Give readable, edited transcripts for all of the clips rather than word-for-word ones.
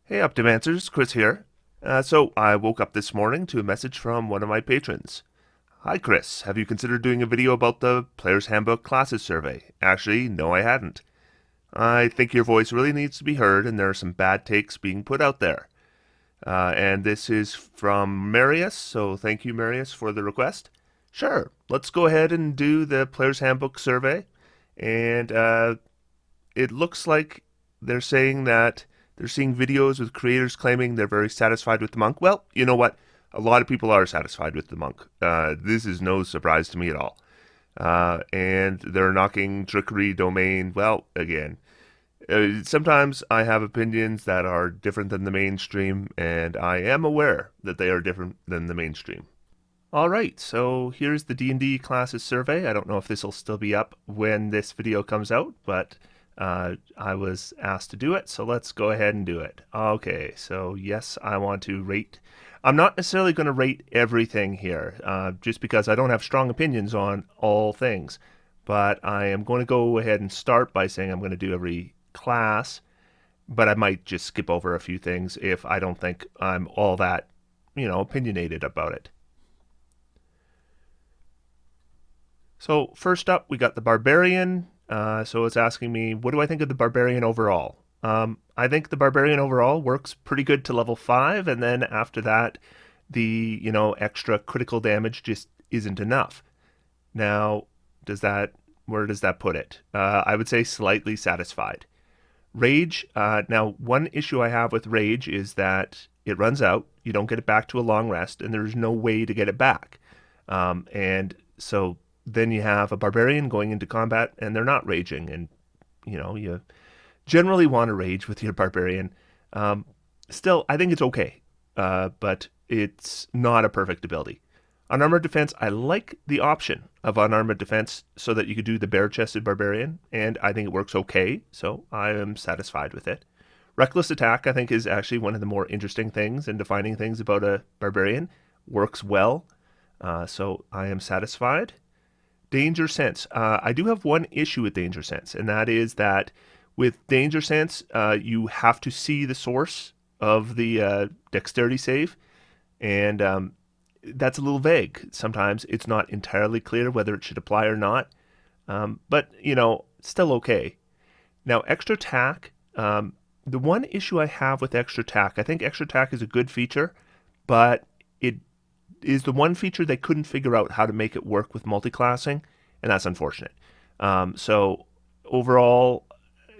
Hey Optimancers, Chris here. So I woke up this morning to a message from one of my patrons. Hi Chris, have you considered doing a video about the Player's Handbook Classes Survey? Actually, no I hadn't. I think your voice really needs to be heard and there are some bad takes being put out there. And this is from Marius, so thank you Marius for the request. Sure, let's go ahead and do the Player's Handbook Survey. And it looks like they're saying that they're seeing videos with creators claiming they're very satisfied with the monk. Well, you know what? A lot of people are satisfied with the monk. This is no surprise to me at all. And they're knocking trickery domain. Well, again, sometimes I have opinions that are different than the mainstream, and I am aware that they are different than the mainstream. All right, so here's the D&D classes survey. I don't know if this will still be up when this video comes out, but I was asked to do it, so let's go ahead and do it. Okay, so yes, I want to rate. I'm not necessarily going to rate everything here, just because I don't have strong opinions on all things. But I am going to go ahead and start by saying I'm going to do every class, but I might just skip over a few things if I don't think I'm all that, opinionated about it. So first up, we got the Barbarian. So it's asking me, what do I think of the Barbarian overall? I think the Barbarian overall works pretty good to level 5, and then after that, the extra critical damage just isn't enough. Now, where does that put it? I would say slightly satisfied. Rage. Now, one issue I have with Rage is that it runs out. You don't get it back to a long rest, and there's no way to get it back. And so then you have a barbarian going into combat and they're not raging, and you generally want to rage with your barbarian. Still, I think it's okay, but it's not a perfect ability. Unarmored defense, I like the option of unarmored defense so that you could do the bare-chested barbarian, and I think it works okay, so I am satisfied with it. Reckless attack, I think, is actually one of the more interesting things and defining things about a barbarian. Works well, so I am satisfied. Danger Sense. I do have one issue with Danger Sense, and that is that with Danger Sense, you have to see the source of the dexterity save, and that's a little vague. Sometimes it's not entirely clear whether it should apply or not, but still okay. Now, extra attack. The one issue I have with extra attack, I think extra attack is a good feature, but it is the one feature they couldn't figure out how to make it work with multiclassing, and that's unfortunate. So overall,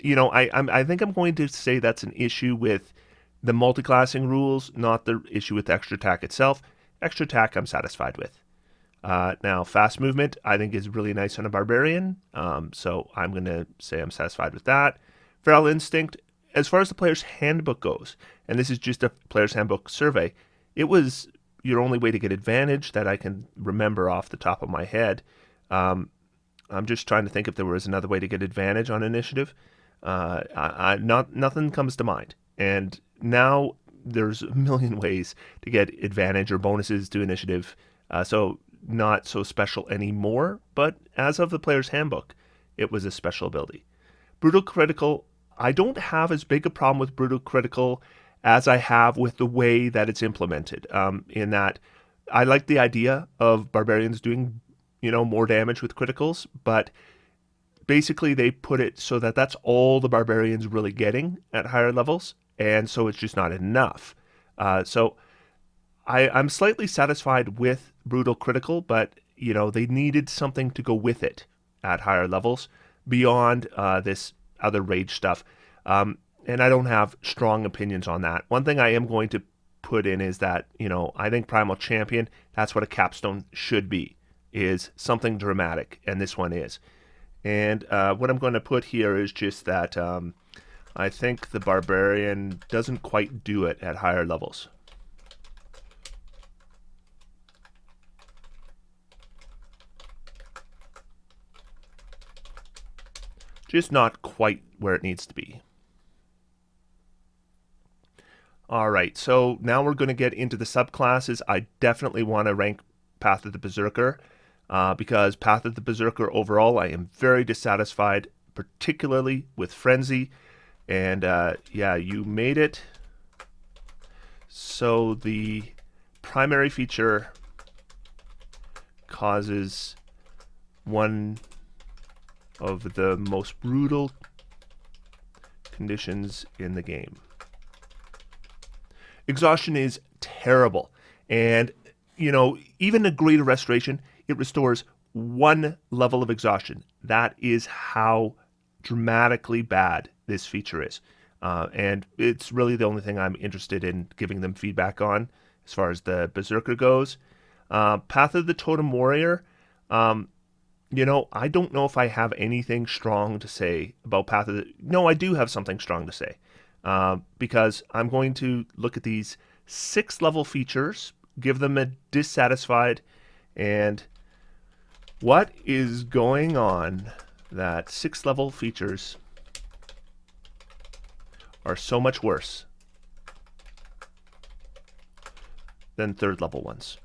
I think I'm going to say that's an issue with the multiclassing rules, not the issue with extra attack itself. Extra attack I'm satisfied with. Now, fast movement I think is really nice on a barbarian, so I'm going to say I'm satisfied with that. Feral instinct, as far as the player's handbook goes, and this is just a player's handbook survey, it was your only way to get advantage that I can remember off the top of my head. I'm just trying to think if there was another way to get advantage on initiative. Nothing comes to mind. And now there's a million ways to get advantage or bonuses to initiative. So not so special anymore, but as of the player's handbook, it was a special ability. Brutal critical. I don't have as big a problem with brutal critical as I have with the way that it's implemented. In that, I like the idea of barbarians doing, more damage with criticals, but basically they put it so that that's all the barbarians really getting at higher levels, and so it's just not enough. So I'm slightly satisfied with brutal critical, but they needed something to go with it at higher levels beyond this other rage stuff. And I don't have strong opinions on that. One thing I am going to put in is that, I think Primal Champion, that's what a capstone should be, is something dramatic, and this one is. And what I'm going to put here is just that I think the Barbarian doesn't quite do it at higher levels. Just not quite where it needs to be. All right, so now we're going to get into the subclasses. I definitely want to rank Path of the Berserker because Path of the Berserker overall, I am very dissatisfied, particularly with Frenzy. And yeah, you made it. So the primary feature causes one of the most brutal conditions in the game. Exhaustion is terrible. And, even a greater restoration, it restores one level of exhaustion. That is how dramatically bad this feature is. And it's really the only thing I'm interested in giving them feedback on as far as the Berserker goes. Path of the Totem Warrior, I don't know if I have anything strong to say about Path of the... No, I do have something strong to say. Because I'm going to look at these 6 level features, give them a dissatisfied, and what is going on that 6 level features are so much worse than 3rd level ones.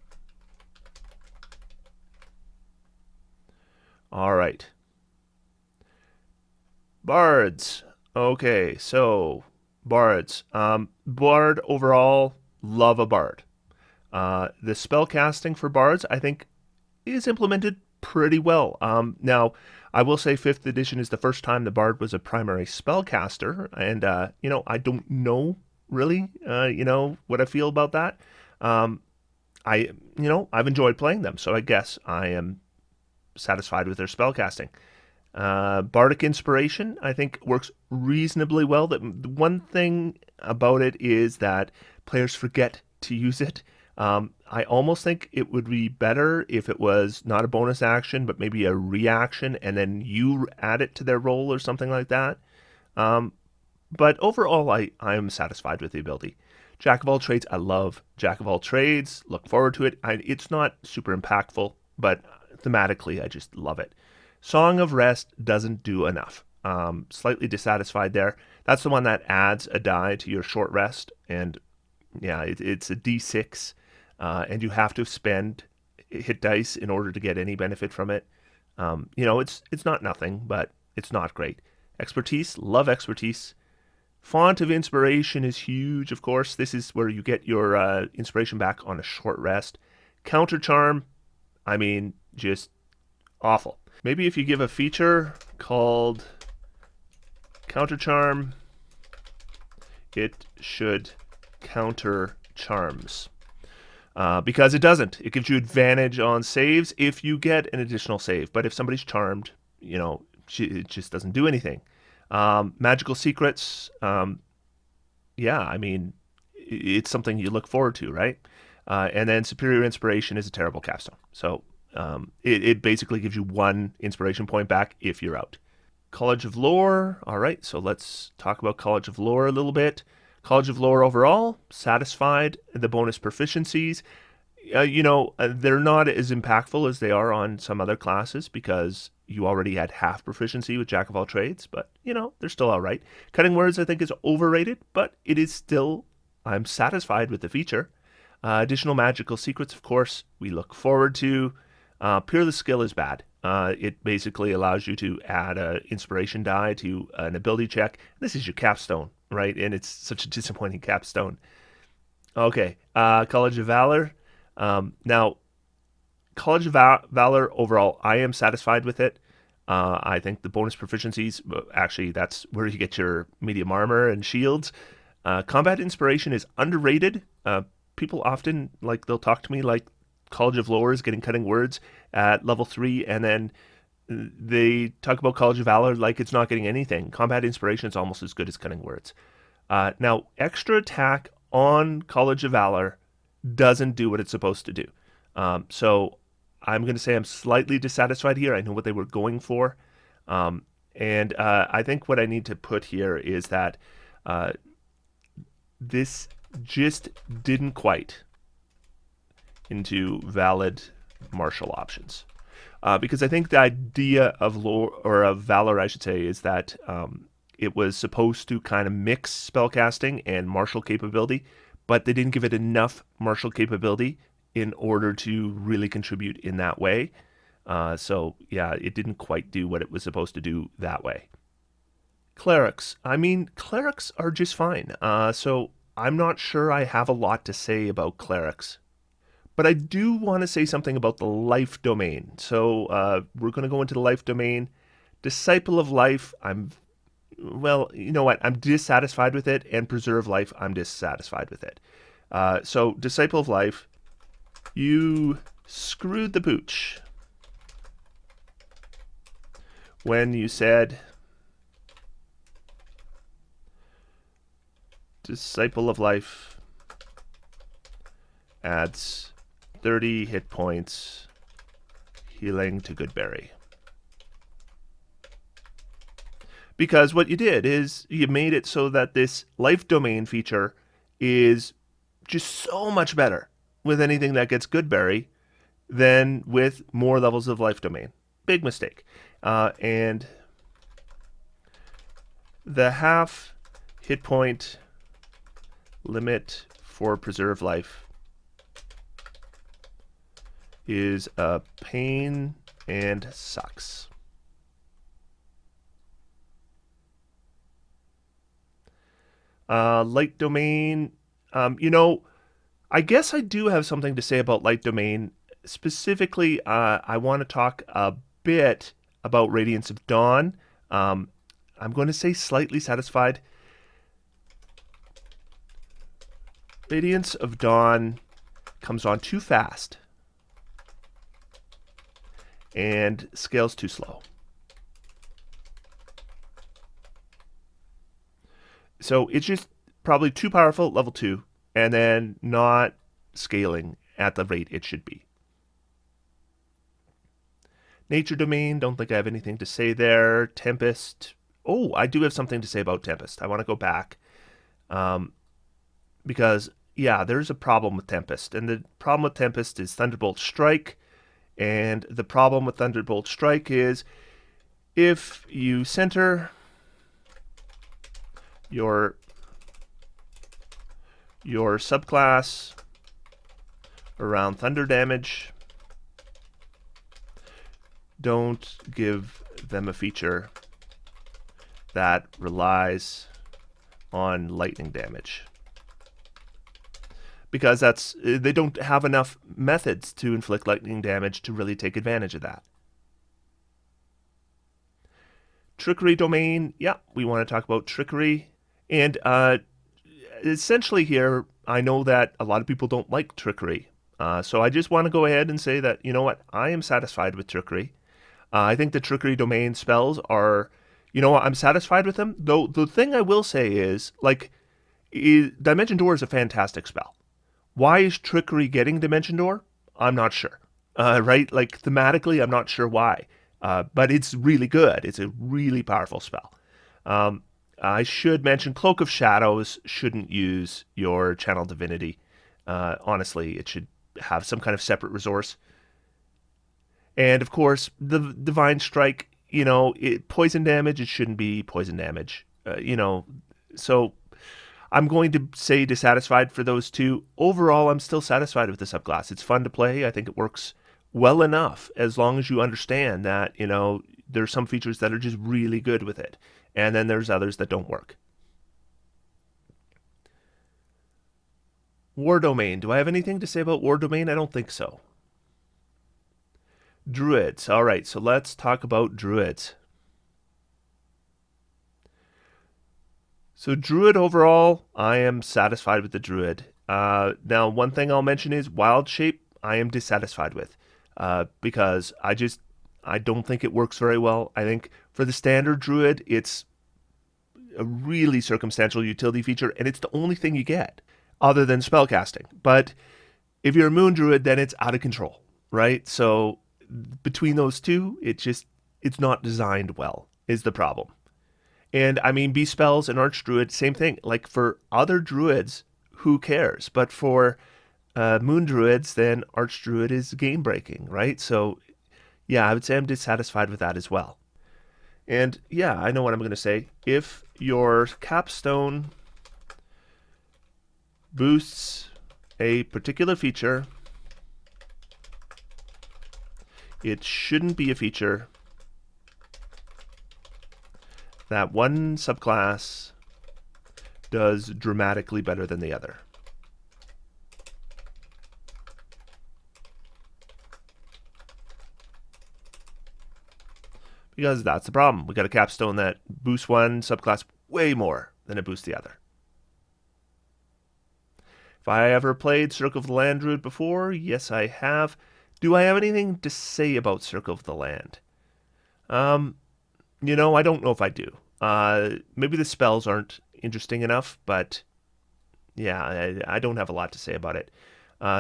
All right. Bards. Okay, so bards. Bard overall, love a bard. The spell casting for bards, I think, is implemented pretty well. Now, I will say 5th edition is the first time the bard was a primary spellcaster, and I don't know really, what I feel about that. I've enjoyed playing them, so I guess I am satisfied with their spellcasting. Bardic Inspiration, I think, works reasonably well. The one thing about it is that players forget to use it. I almost think it would be better if it was not a bonus action, but maybe a reaction, and then you add it to their roll or something like that. But overall, I am satisfied with the ability. Jack of all trades, I love Jack of all trades. Look forward to it. It's not super impactful, but thematically, I just love it. Song of Rest doesn't do enough. Slightly dissatisfied there. That's the one that adds a die to your short rest, and yeah, it's a d6, and you have to spend hit dice in order to get any benefit from it. It's not nothing, but it's not great. Expertise, love expertise. Font of Inspiration is huge, of course. This is where you get your inspiration back on a short rest. Counter Charm, just awful. Maybe if you give a feature called Counter Charm, it should counter charms. Because it doesn't. It gives you advantage on saves if you get an additional save. But if somebody's charmed, it just doesn't do anything. Magical Secrets, it's something you look forward to, right? And then Superior Inspiration is a terrible capstone. So it basically gives you 1 inspiration point back if you're out. College of Lore. All right, so let's talk about College of Lore a little bit. College of Lore overall, satisfied. The bonus proficiencies, they're not as impactful as they are on some other classes because you already had half proficiency with Jack of all trades, but, they're still all right. Cutting Words, I think, is overrated, but it is still, I'm satisfied with the feature. Additional magical secrets, of course, we look forward to. Peerless Skill is bad. It basically allows you to add an inspiration die to an ability check. This is your capstone, right? And it's such a disappointing capstone. Okay, College of Valor. Now, College of Valor overall, I am satisfied with it. I think the bonus proficiencies, actually, that's where you get your medium armor and shields. Combat Inspiration is underrated. People often, they'll talk to me like College of Lore is getting Cutting Words at level 3, and then they talk about College of Valor like it's not getting anything. Combat Inspiration is almost as good as Cutting Words. Now, extra attack on College of Valor doesn't do what it's supposed to do. So I'm going to say I'm slightly dissatisfied here. I know what they were going for. And I think what I need to put here is that this just didn't quite into valid martial options. Because I think the idea of lore, or of Valor, I should say, is that it was supposed to kind of mix spellcasting and martial capability, but they didn't give it enough martial capability in order to really contribute in that way. So, yeah, it didn't quite do what it was supposed to do that way. Clerics. Clerics are just fine. So I'm not sure I have a lot to say about clerics. But I do want to say something about the life domain. So we're going to go into the life domain. Disciple of Life, well, you know what? I'm dissatisfied with it, and Preserve Life, I'm dissatisfied with it. So Disciple of Life, you screwed the pooch when you said Disciple of Life adds 30 hit points healing to Goodberry. Because what you did is you made it so that this life domain feature is just so much better with anything that gets Goodberry than with more levels of life domain. Big mistake. And the half hit point limit for Preserve Life is a pain and sucks. Light domain, I guess I do have something to say about light domain. Specifically, I want to talk a bit about Radiance of Dawn. I'm going to say slightly satisfied. Radiance of Dawn comes on too fast and scales too slow. So it's just probably too powerful at level 2, and then not scaling at the rate it should be. Nature Domain, don't think I have anything to say there. Tempest, oh, I do have something to say about Tempest. I want to go back because, yeah, there's a problem with Tempest. And the problem with Tempest is Thunderbolt Strike. And the problem with Thunderbolt Strike is if you center your subclass around thunder damage, don't give them a feature that relies on lightning damage. Because they don't have enough methods to inflict lightning damage to really take advantage of that. Trickery domain, yeah, we want to talk about trickery. And essentially here, I know that a lot of people don't like trickery. So I just want to go ahead and say that, you know what, I am satisfied with trickery. I think the trickery domain spells are, I'm satisfied with them. Though the thing I will say is, Dimension Door is a fantastic spell. Why is trickery getting Dimension Door? I'm not sure. Right? Thematically, I'm not sure why. But it's really good. It's a really powerful spell. I should mention Cloak of Shadows shouldn't use your Channel Divinity. Honestly, it should have some kind of separate resource. And of course, the Divine Strike, poison damage, it shouldn't be poison damage. So I'm going to say dissatisfied for those two. Overall, I'm still satisfied with the subclass. It's fun to play. I think it works well enough as long as you understand that, there's some features that are just really good with it. And then there's others that don't work. War Domain. Do I have anything to say about War Domain? I don't think so. Druids. All right, so let's talk about Druids. So Druid overall, I am satisfied with the Druid. Now, one thing I'll mention is Wild Shape, I am dissatisfied with. Because I don't think it works very well. I think for the standard Druid, it's a really circumstantial utility feature, and it's the only thing you get other than spellcasting. But if you're a Moon Druid, then it's out of control, right? So between those two, it's not designed well, is the problem. And I mean, Beast Spells and Archdruid, same thing. Like for other Druids, who cares? But for Moon Druids, then Archdruid is game breaking, right? So yeah, I would say I'm dissatisfied with that as well. And yeah, I know what I'm going to say. If your capstone boosts a particular feature, it shouldn't be a feature that one subclass does dramatically better than the other. Because that's the problem. We got a capstone that boosts one subclass way more than it boosts the other. If I ever played Circle of the Land Druid before, yes, I have. Do I have anything to say about Circle of the Land? I don't know if I do. Maybe the spells aren't interesting enough, but yeah, I don't have a lot to say about it.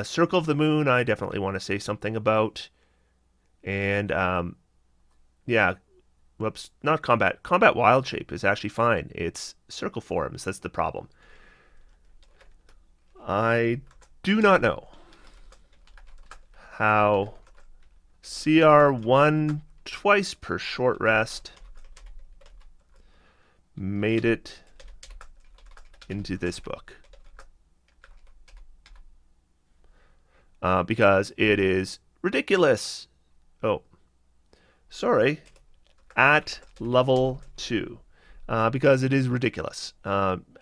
Circle of the Moon, I definitely want to say something about. And yeah, whoops, not combat. Combat Wild Shape is actually fine. It's circle forms that's the problem. I do not know how CR1 twice per short rest made it into this book. Because it is ridiculous. Oh, sorry. At level 2. Because it is ridiculous.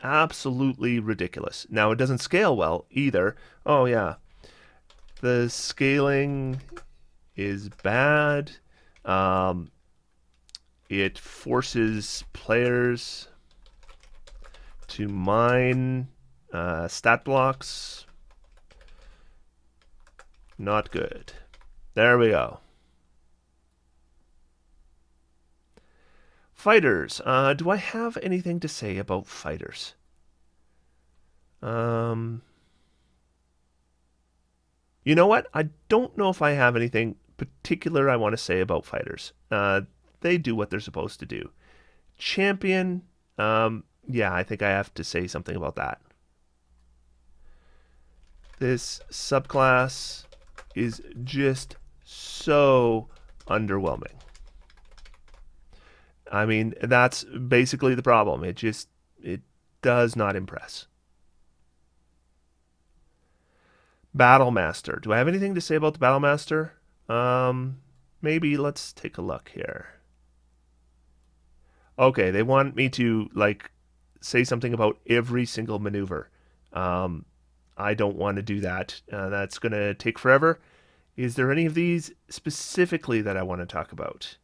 Absolutely ridiculous. Now, it doesn't scale well either. Oh, yeah. The scaling is bad. It forces players to mine stat blocks. Not good. There we go. Fighters. Do I have anything to say about fighters? You know what? I don't know if I have anything particular I want to say about fighters. They do what they're supposed to do. Champion. Yeah, I think I have to say something about that. This subclass is just so underwhelming. I mean, that's basically the problem. It does not impress. Battlemaster. Do I have anything to say about the Battlemaster? Maybe let's take a look here. Okay, they want me to say something about every single maneuver. I don't want to do that. That's going to take forever. Is there any of these specifically that I want to talk about?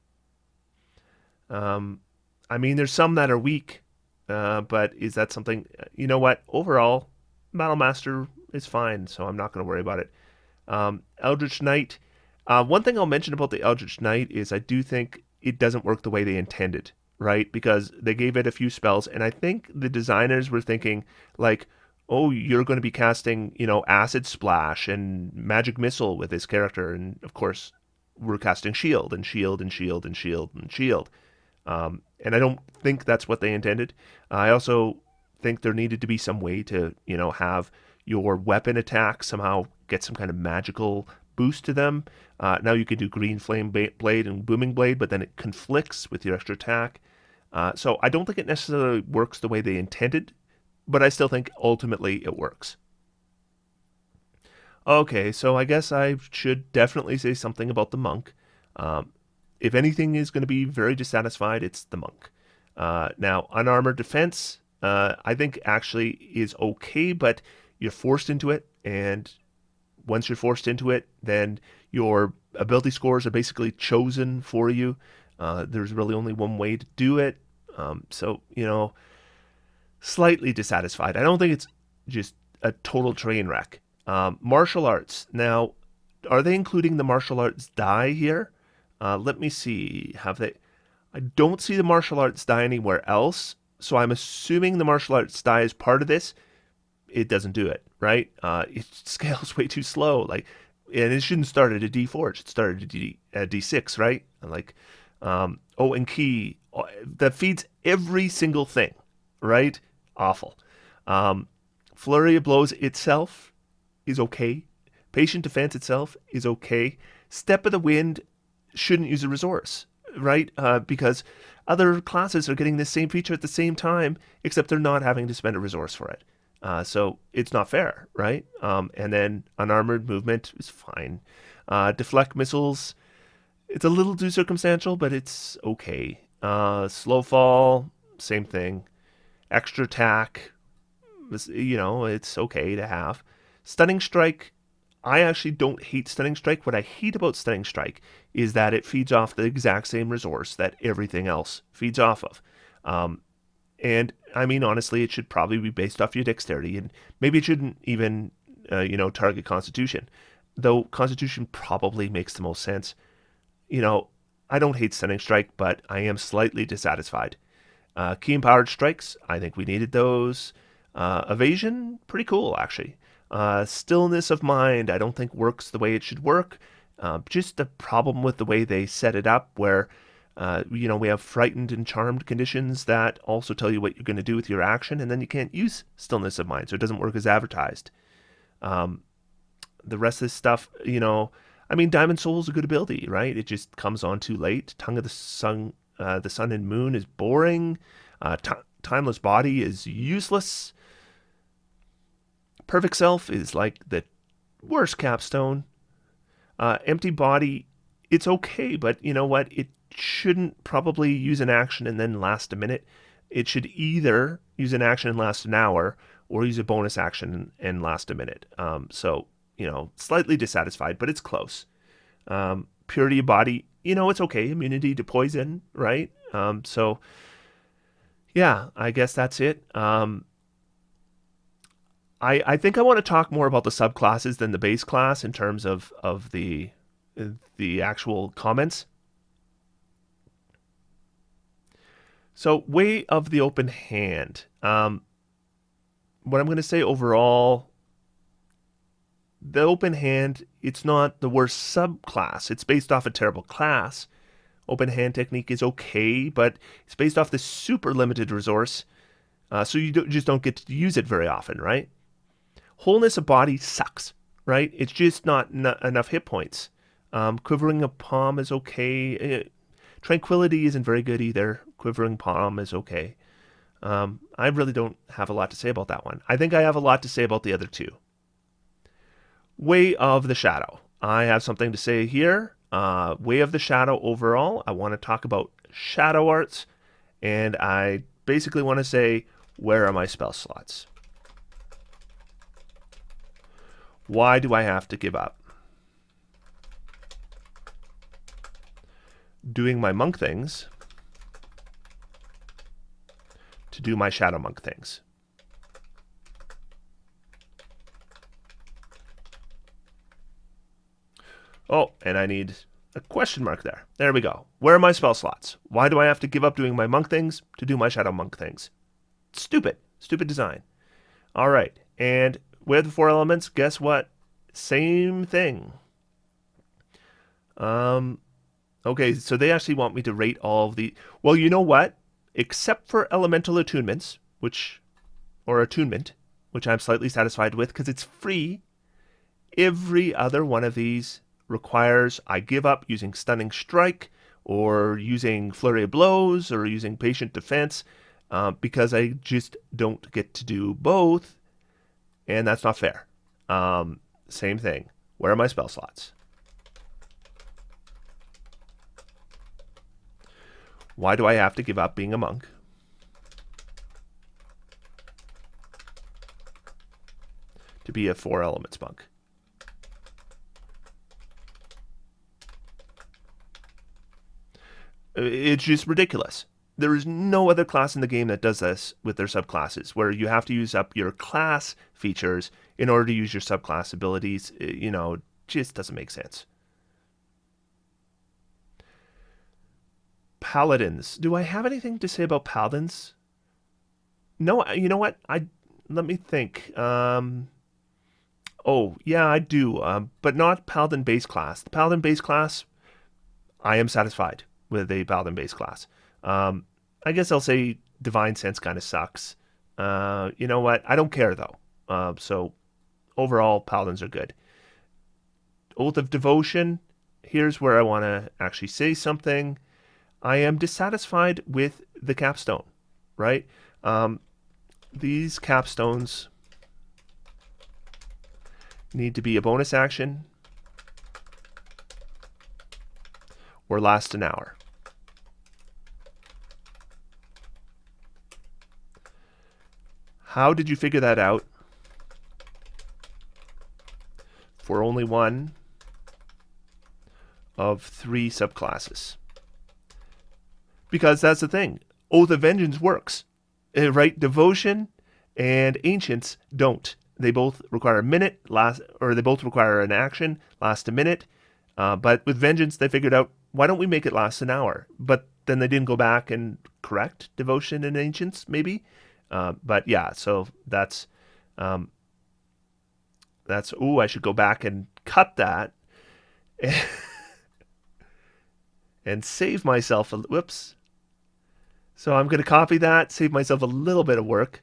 I mean, there's some that are weak, but is that something? You know what? Overall, Battlemaster is fine, so I'm not going to worry about it. Eldritch Knight. One thing I'll mention about the Eldritch Knight is I do think it doesn't work the way they intended, right? Because they gave it a few spells, and I think the designers were thinking oh, you're going to be casting, Acid Splash and Magic Missile with this character, and of course, we're casting Shield and Shield and Shield and Shield and Shield. And I don't think that's what they intended. I also think there needed to be some way to, have your weapon attack somehow get some kind of magical boost to them. Now you can do Green Flame Blade and Booming Blade, but then it conflicts with your extra attack. So I don't think it necessarily works the way they intended, but I still think ultimately it works. Okay, so I guess I should definitely say something about the monk. If anything is going to be very dissatisfied, it's the monk. Now, unarmored defense, I think actually is okay, but you're forced into it, and once you're forced into it, then your ability scores are basically chosen for you. There's really only one way to do it. So, slightly dissatisfied. I don't think it's just a total train wreck. Martial arts. Now, are they including the martial arts die here? Let me see. Have they? I don't see the martial arts die anywhere else, so I'm assuming the martial arts die is part of this. It doesn't do it, right? It scales way too slow. And it shouldn't start at a D4. It should start at a D6, right? And key that feeds every single thing, right? Awful. Flurry of Blows itself is okay. Patient Defense itself is okay. Step of the Wind shouldn't use a resource, right? Because other classes are getting this same feature at the same time, except they're not having to spend a resource for it. So it's not fair, right? And then Unarmored Movement is fine. Deflect Missiles, it's a little too circumstantial, but it's okay. Slow Fall, same thing. Extra Attack, You know, it's okay to have. Stunning Strike, I actually don't hate Stunning Strike. What I hate about Stunning Strike is that it feeds off the exact same resource that everything else feeds off of. And I mean, honestly, it should probably be based off your dexterity, and maybe it shouldn't even, target Constitution. Though Constitution probably makes the most sense. You know, I don't hate Stunning Strike, but I am slightly dissatisfied. Key Empowered Strikes, I think we needed those. Evasion, pretty cool, actually. Stillness of Mind, I don't think works the way it should work. Just a problem with the way they set it up, where we have frightened and charmed conditions that also tell you what you're going to do with your action, and then you can't use Stillness of Mind, so it doesn't work as advertised. The rest of this stuff, I mean, Diamond Soul is a good ability, right? It just comes on too late. Tongue of the Sun and Moon is boring. Timeless Body is useless. Perfect Self is like the worst capstone. Empty Body, it's okay, but you know what? It shouldn't probably use an action and then last a minute. It should either use an action and last an hour, or use a bonus action and last a minute. So, slightly dissatisfied, but it's close. Purity of Body, it's okay. Immunity to poison, right? So, yeah, I guess that's it. I think I want to talk more about the subclasses than the base class in terms of the actual comments. So, Way of the Open Hand. What I'm going to say overall, the Open Hand, it's not the worst subclass. It's based off a terrible class. Open Hand technique is okay, but it's based off this super limited resource, so you just don't get to use it very often, right? Wholeness of Body sucks, right? It's just not enough hit points. Quivering of Palm is okay. Tranquility isn't very good either. Quivering Palm is okay. I really don't have a lot to say about that one. I think I have a lot to say about the other two. Way of the Shadow. I have something to say here. Way of the Shadow overall, I want to talk about shadow arts, and I basically want to say, where are my spell slots? Why do I have to give up? Doing my monk things to do my shadow monk things. Oh, and I need a question mark there. There we go. Where are my spell slots? Why do I have to give up doing my monk things to do my shadow monk things? Stupid. Stupid design. All right. And with the 4 elements, guess what? Same thing. Okay, so they actually want me to rate all of the... Well, you know what? Except for elemental attunements, or attunement, which I'm slightly satisfied with because it's free, every other one of these requires I give up using Stunning Strike, or using Flurry of Blows, or using Patient Defense, because I just don't get to do both, and that's not fair. Same thing. Where are my spell slots? Why do I have to give up being a monk? To be a 4 elements monk. It's just ridiculous. There is no other class in the game that does this with their subclasses, where you have to use up your class features in order to use your subclass abilities. Just doesn't make sense. Paladins. Do I have anything to say about Paladins? No, you know what? Let me think. Oh, yeah, I do. But not Paladin base class. The Paladin base class, I am satisfied with a Paladin base class. I guess I'll say Divine Sense kind of sucks. You know what? I don't care though. So overall, Paladins are good. Oath of Devotion. Here's where I want to actually say something. I am dissatisfied with the capstone, right? These capstones need to be a bonus action or last an hour. How did you figure that out for only one of 3 subclasses? Because that's the thing. Oath of Vengeance works, right? Devotion and Ancients don't. They both require a minute, they both require an action, last a minute. But with Vengeance, they figured out, why don't we make it last an hour? But then they didn't go back and correct Devotion and Ancients, maybe. But yeah, so that's. Ooh, I should go back and cut that and save myself a. Whoops. So I'm going to copy that, save myself a little bit of work.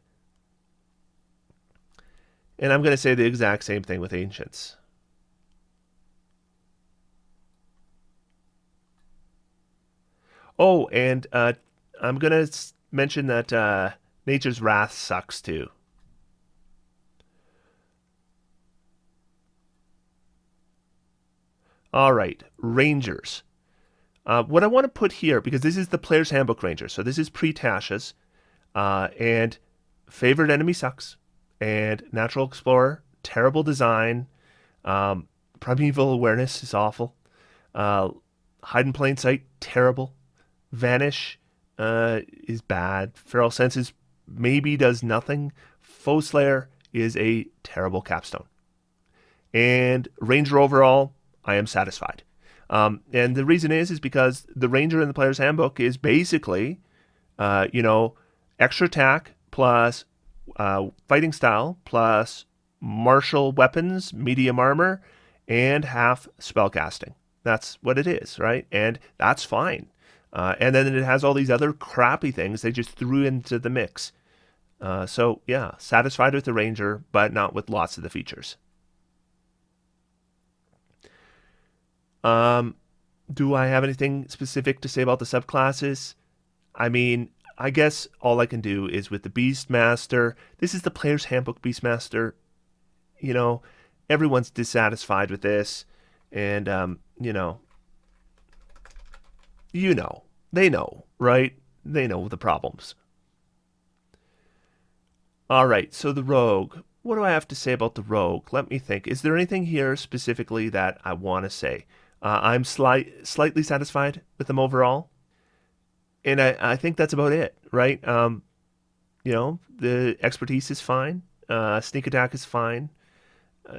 And I'm going to say the exact same thing with Ancients. Oh, and I'm going to mention that Nature's Wrath sucks too. All right, Rangers. What I want to put here, because this is the Player's Handbook Ranger, so this is pre-Tasha's, and Favorite Enemy sucks, and Natural Explorer, terrible design, Primeval Awareness is awful, Hide in Plain Sight, terrible, Vanish is bad, Feral Senses maybe does nothing, Foe Slayer is a terrible capstone, and Ranger overall, I am satisfied. And the reason is because the Ranger in the Player's Handbook is basically, extra attack plus fighting style plus martial weapons, medium armor, and half spellcasting. That's what it is, right? And that's fine. And then it has all these other crappy things they just threw into the mix. So yeah, satisfied with the Ranger, but not with lots of the features. Do I have anything specific to say about the subclasses? I mean, I guess all I can do is with the Beastmaster. This is the Player's Handbook Beastmaster. Everyone's dissatisfied with this. And, they know, right? They know the problems. All right, so the Rogue. What do I have to say about the Rogue? Let me think. Is there anything here specifically that I want to say? I'm slightly satisfied with them overall. And I think that's about it, right? The expertise is fine. Sneak attack is fine.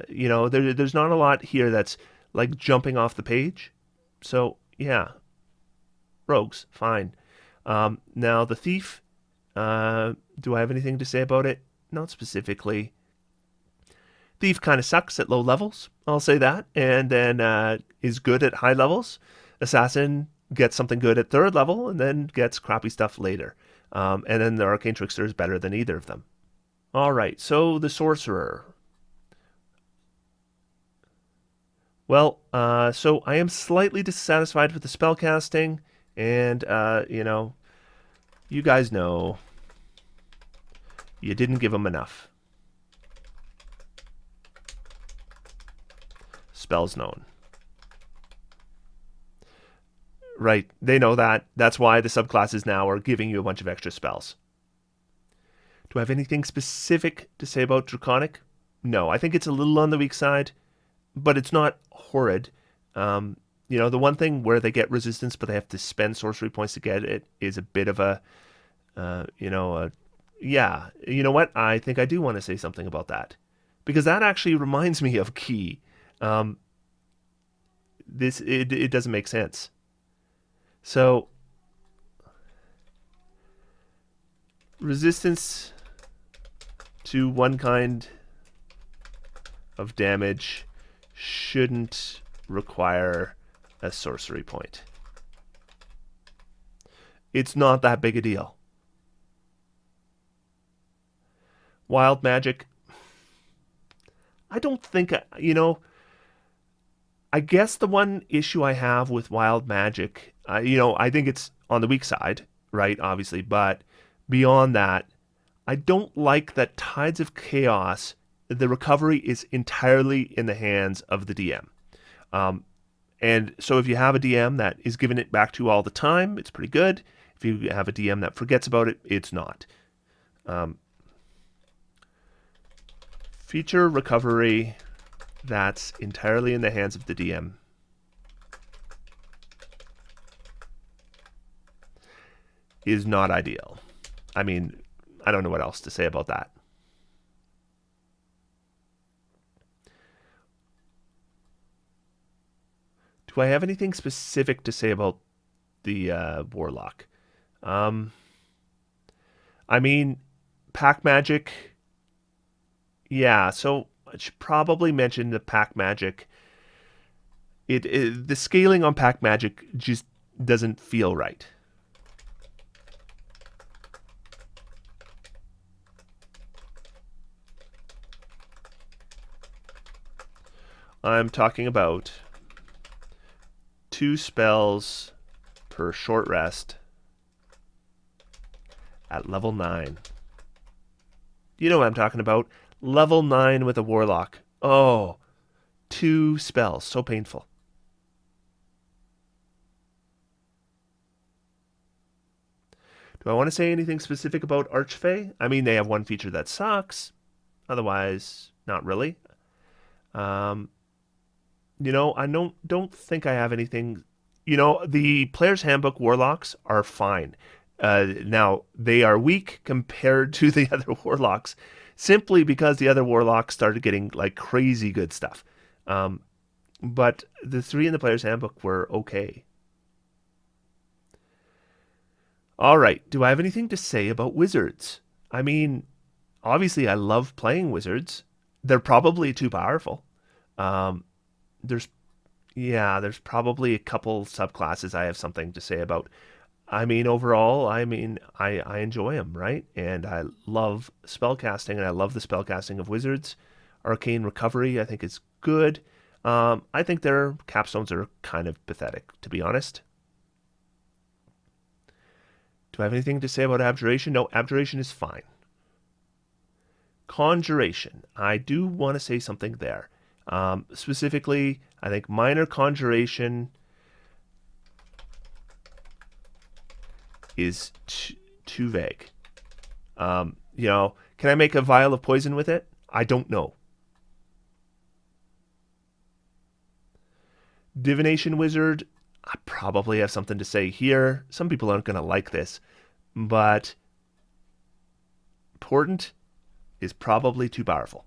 There's not a lot here that's like jumping off the page. So, yeah. Rogues, fine. Now, the Thief, do I have anything to say about it? Not specifically. Thief kind of sucks at low levels, I'll say that, and then is good at high levels. Assassin gets something good at 3rd level, and then gets crappy stuff later. And then the Arcane Trickster is better than either of them. All right, so the Sorcerer. Well, so I am slightly dissatisfied with the spellcasting, and, you guys know you didn't give them enough. Spells known. Right, they know that. That's why the subclasses now are giving you a bunch of extra spells. Do I have anything specific to say about Draconic? No, I think it's a little on the weak side, but it's not horrid. The one thing where they get resistance, but they have to spend sorcery points to get it, is a bit of a, yeah. You know what? I think I do want to say something about that, because that actually reminds me of Key. It doesn't make sense. So, resistance to one kind of damage shouldn't require a sorcery point. It's not that big a deal. Wild magic, I don't think, I guess the one issue I have with wild magic, I think it's on the weak side, right, obviously, but beyond that, I don't like that Tides of Chaos, the recovery is entirely in the hands of the DM. And so if you have a DM that is giving it back to you all the time, it's pretty good. If you have a DM that forgets about it, it's not. Feature recovery, that's entirely in the hands of the DM. Is not ideal. I mean, I don't know what else to say about that. Do I have anything specific to say about the Warlock? I mean, pack magic. Yeah, so I should probably mention the pack magic. The scaling on pack magic just doesn't feel right. I'm talking about 2 spells per short rest at level 9. You know what I'm talking about. Level 9 with a Warlock. Oh, 2 spells. So painful. Do I want to say anything specific about Archfey? I mean, they have one feature that sucks. Otherwise, not really. You know, I don't think I have anything. You know, the Player's Handbook Warlocks are fine. Now, they are weak compared to the other Warlocks, simply because the other Warlocks started getting like crazy good stuff. But the 3 in the Player's Handbook were okay. All right, do I have anything to say about Wizards? I mean, obviously, I love playing Wizards. They're probably too powerful. Um, there's there's probably a couple subclasses I have something to say about. I mean, overall, I enjoy them, right? And I love spellcasting, and I love the spellcasting of Wizards. Arcane Recovery, I think, is good. I think their capstones are kind of pathetic, to be honest. Do I have anything to say about Abjuration? No, Abjuration is fine. Conjuration, I do want to say something there. Specifically, I think Minor Conjuration is too vague. You know, can I make a vial of poison with it? I don't know. Divination Wizard, I probably have something to say here. Some people aren't going to like this, but Portent is probably too powerful.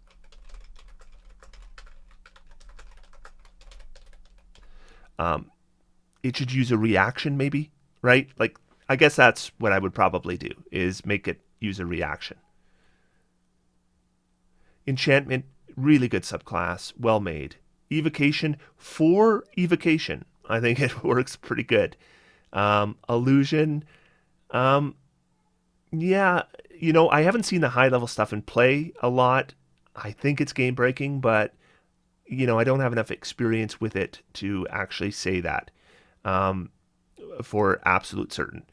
It should use a reaction, maybe, right? Like, I guess that's what I would probably do, is make it use a reaction. Enchantment, really good subclass, well made. Evocation, for evocation, I think it works pretty good. Illusion, yeah, you know, I haven't seen the high level stuff in play a lot. I think it's game breaking, but you know, I don't have enough experience with it to actually say that for absolute certain.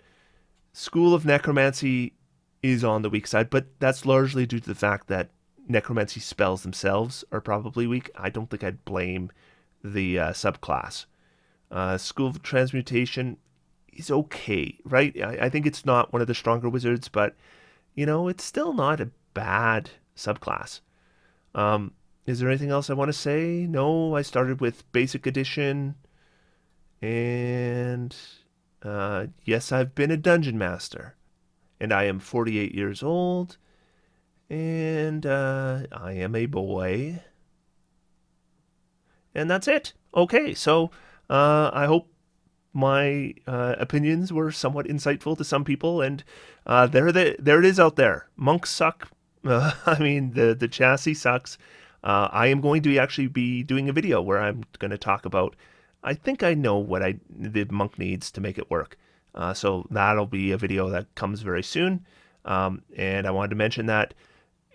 School of Necromancy is on the weak side, but that's largely due to the fact that necromancy spells themselves are probably weak. I don't think I'd blame the subclass. School of Transmutation is okay, right? I think it's not one of the stronger wizards, but you know, it's still not a bad subclass. Is there anything else I want to say? No, I started with Basic Edition, and yes, I've been a Dungeon Master, and I am 48 years old, and I am a boy, and that's it. Okay, so I hope my opinions were somewhat insightful to some people, and there it is out there. Monks suck. I mean, the chassis sucks. I am going to actually be doing a video where I'm going to talk about. I think I know what the monk needs to make it work. So that'll be a video that comes very soon. And I wanted to mention that,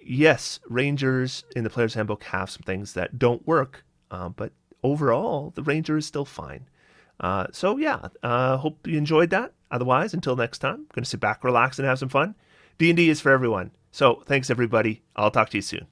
yes, Rangers in the Player's Handbook have some things that don't work, but overall, the Ranger is still fine. So yeah, hope you enjoyed that. Otherwise, until next time, I'm going to sit back, relax, and have some fun. D&D is for everyone. So thanks, everybody. I'll talk to you soon.